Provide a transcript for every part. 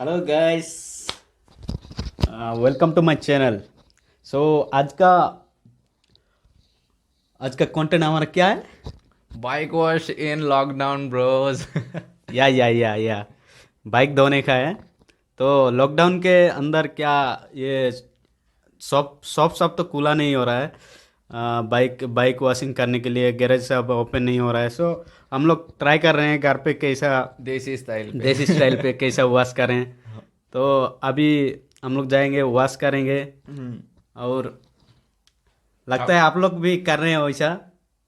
Hello guys, welcome to my channel. So आज का content हमारा क्या है? Bike wash in lockdown, bros. या बाइक धोने का है। तो लॉकडाउन के अंदर क्या ये शॉप शॉप शॉप तो खुला नहीं हो रहा है। बाइक बाइक वॉशिंग करने के लिए गैरेज सब ओपन नहीं हो रहा है। सो हम लोग ट्राई कर रहे हैं घर पे कैसा देसी स्टाइल पे। देसी स्टाइल पे कैसा वॉश करें। तो अभी हम लोग जाएंगे, वॉश करेंगे। और लगता है आप आप लोग भी कर रहे हो वैसा।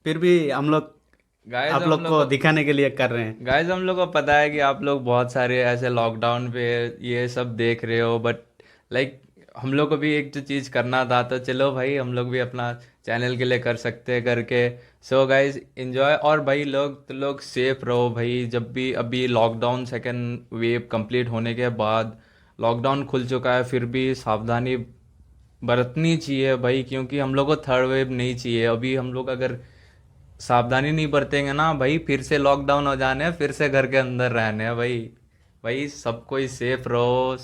फिर भी हम लोग गाइस आप हम लोग लोग को को दिखाने के लिए कर रहे हैं। गाइस हम लोग को पता है कि आप लोग बहुत सारे ऐसे लॉकडाउन पे ये सब देख रहे हो, बट लाइक हम लोग को भी एक जो चीज़ करना था, तो चलो भाई हम लोग भी अपना चैनल के लिए कर सकते हैं करके। So guys enjoy. और भाई लोग सेफ रहो भाई। जब भी अभी लॉकडाउन सेकेंड वेव कंप्लीट होने के बाद लॉकडाउन खुल चुका है, फिर भी सावधानी बरतनी चाहिए भाई, क्योंकि हम लोग को थर्ड वेव नहीं चाहिए। अभी हम लोग अगर सावधानी नहीं बरतेंगे ना भाई, फिर से लॉकडाउन हो जाने हैं, फिर से घर के अंदर रहने हैं भाई। भाई सब कोई सेफ रहो,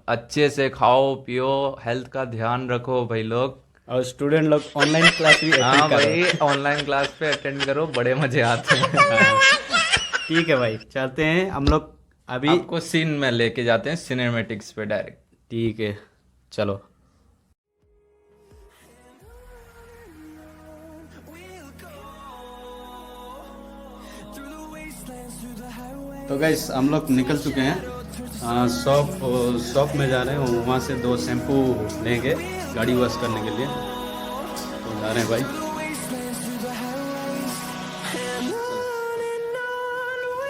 अच्छे से खाओ पियो, हेल्थ का ध्यान रखो भाई लोग। और स्टूडेंट लोग ऑनलाइन क्लास भी अटेंड हाँ करो। भाई, ऑनलाइन क्लास पे अटेंड करो, बड़े मजे आते हैं। हाँ, ठीक है भाई, चलते हैं हम लोग अभी। आपको सीन में लेके जाते हैं, सिनेमेटिक्स पे डायरेक्ट। ठीक है, चलो। तो गैस हम लोग निकल चुके हैं। शॉप शॉप में जा रहे हैं, वहाँ से 2 शैम्पू लेंगे गाड़ी वॉश करने के लिए। तो जा रहे हैं भाई,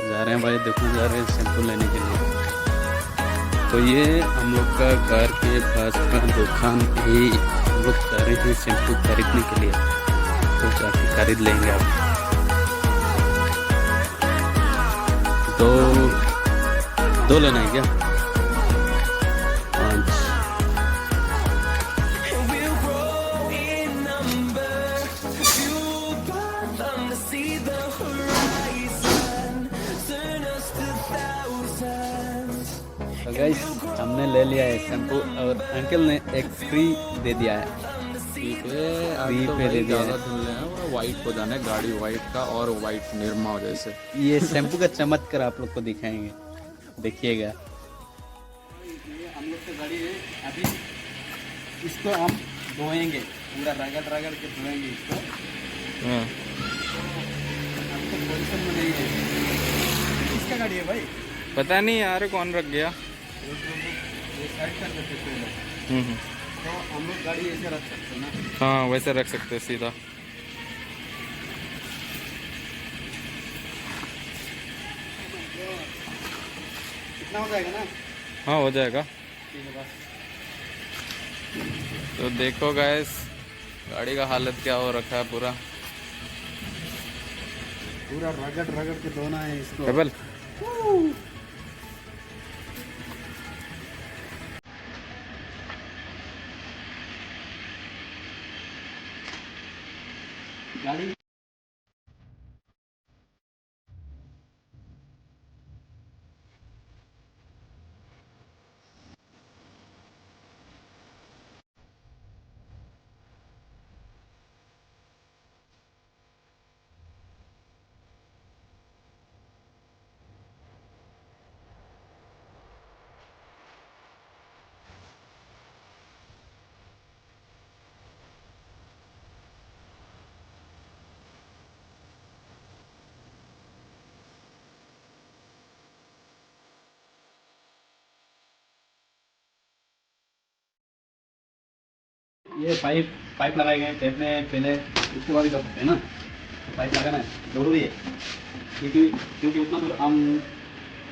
जा रहे हैं भाई, देखो जा रहे हैं शैम्पू लेने के लिए। तो ये हम लोग का घर के पास का दुकान है। हम लोग जा रहे हैं शैम्पू खरीदने के लिए। तो जाके खरीद लेंगे आप। तो 2 लेना है क्या? 5। तो गाइस हमने ले लिया है शैम्पू, और अंकल ने एक फ्री दे दिया है। ठीक है। आज फ्री तो पे दे भाई दिया ज़्यादा है। धुल रहे हैं और वाइट हो जाना है गाड़ी, वाइट का और वाइट निरमा हो जैसे। ये शैम्पू का चमत्कार आप लोग को दिखाएंगे, देखिएगा। हम लोग की गाड़ी है अभी, इसको हम धोएंगे, पूरा रगड़ रगड़ के धोएंगे इसको। हाँ। आपको पोजीशन में नहीं है। किसका गाड़ी है भाई? पता नहीं यार कौन रख गया। ये साइड कर देते पहले। हम्म। तो हम लोग गाड़ी ऐसे रख सकते हैं ना। हाँ वैसे रख सकते हैं सीधा। कितना हो जाएगा ना? हाँ हो जाएगा। ठीक है बस। तो देखो गैस, गाड़ी का हालत क्या हो रखा है पूरा। पूरा रगड़ रगड़ के धोना है इसको। डबल। गाड़ी ये पाइप पाइप लगाए गए हैं टेप में पहले, उसके बाद ही कर सकते हैं ना। तो पाइप लगाना है जरूरी है, क्योंकि क्योंकि उतना दूर हम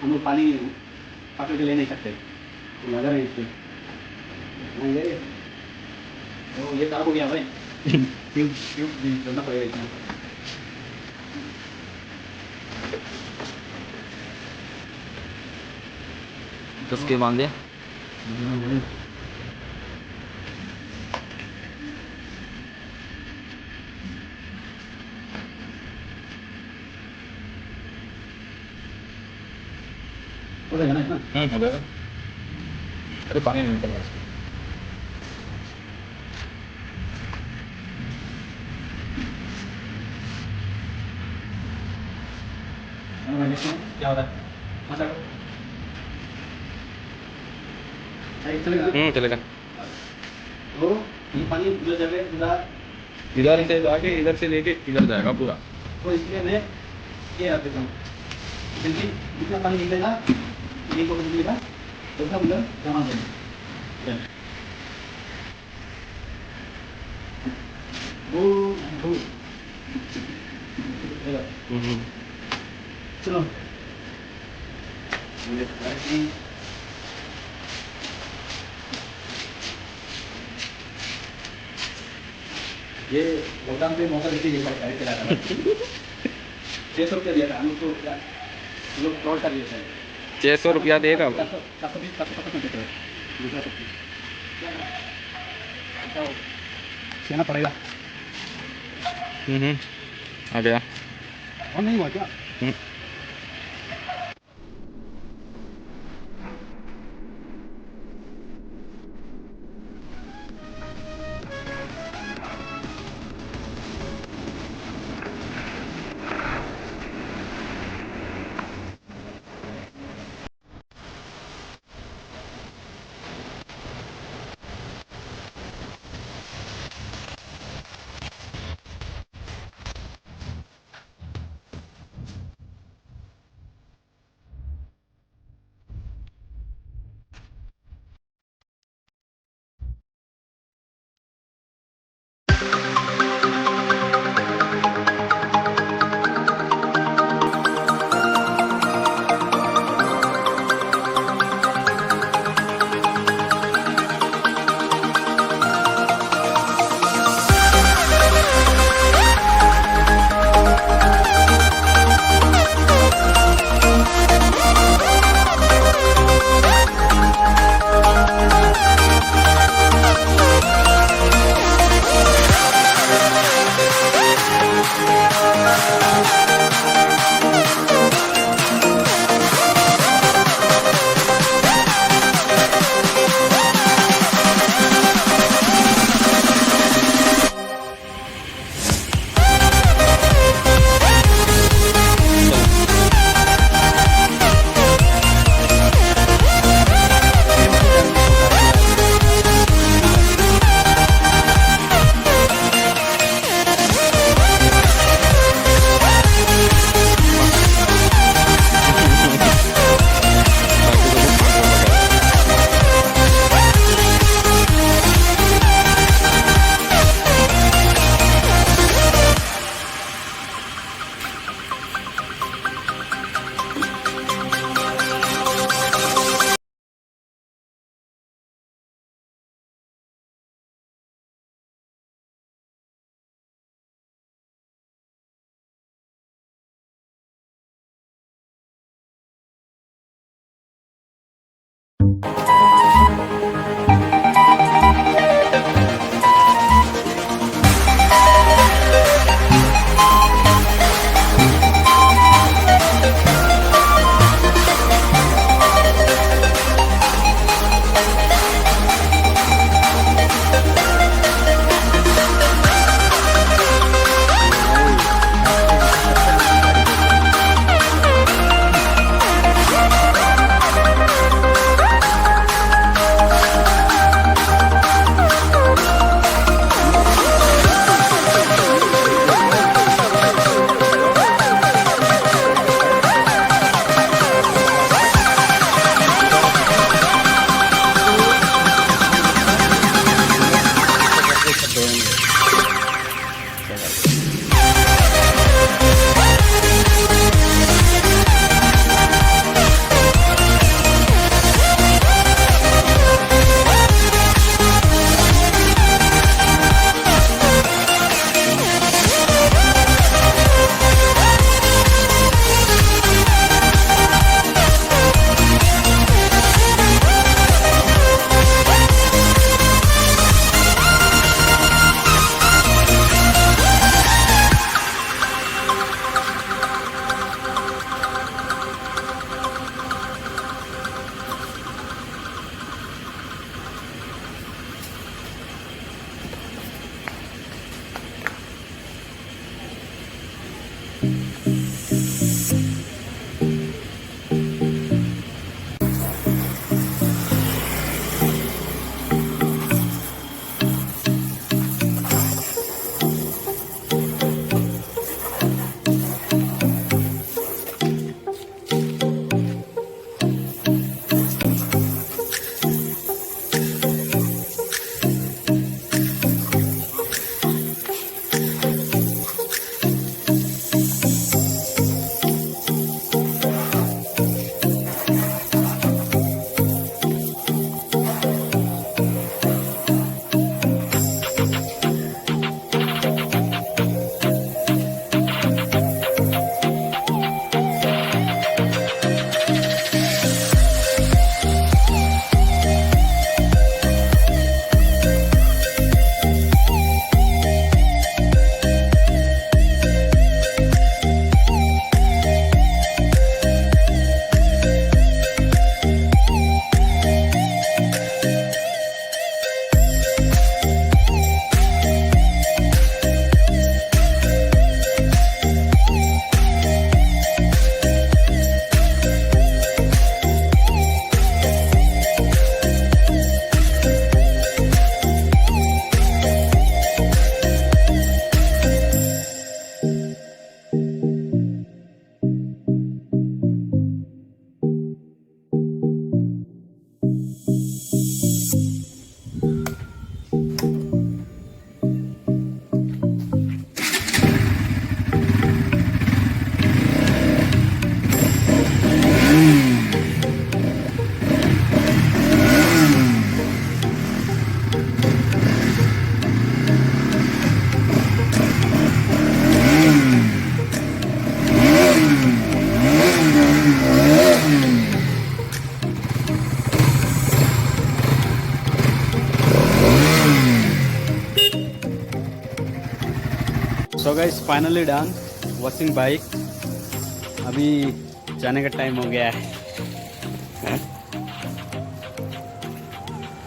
लोग पानी पकड़ के ले नहीं सकते। तो लगा रहे हैं इसको। हाँ, ये खराब हो गया भाई। ट्यूब ट्यूब भी डालना पड़ेगा इसमें। तो उसके बांध दिया। हो जाएगा ना इतना? हो जाएगा। अरे पानी नहीं निकल रहा इसमें। क्या होता है मसाला चलेगा चलेगा। तो ये पानी जो जगह पूरा इधर से जाके इधर से लेके इधर जाएगा पूरा। तो इसलिए मैं ये रख देता हूँ क्योंकि जितना पानी निकलेगा ये को निकलेगा तो सब उधर जमा हो जाएगा वो चलो ये लॉकडाउन पे मौका देके ये गाड़ी चला रहा था 600 रुपया दिया था हम लोग को हम लोग फ्रॉड कर दिए थे 600 रुपया देगा। 420 450 देते हैं दूसरा सब सहना पड़ेगा आ गया। और नहीं हुआ क्या so guys finally done washing bike. अभी जाने का टाइम हो गया है।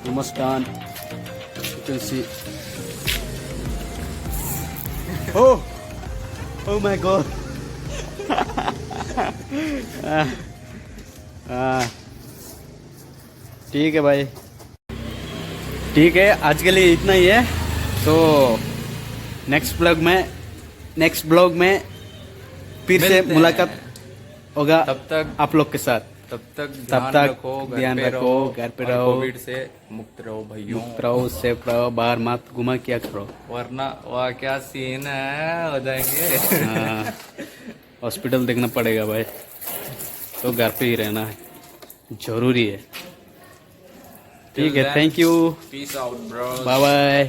Almost done. You can see. Oh my God. ठीक है भाई, ठीक है, आज के लिए इतना ही है। तो नेक्स्ट ब्लॉग में फिर से मिलते हैं। मुलाकात होगा तब तक आप लोग के साथ। तब तब तक तक ध्यान रखो, घर पे और रहो, कोविड से मुक्त रहो भाइयों। मुक्त रहो, सेफ रहो, बाहर मत घुमा क्या करो। वरना वह क्या सीन है, हो जाएंगे। हाँ, हॉस्पिटल देखना पड़ेगा भाई, तो घर पे ही रहना है, जरूरी है। ठीक है, thank you, peace out bro. Bye bye.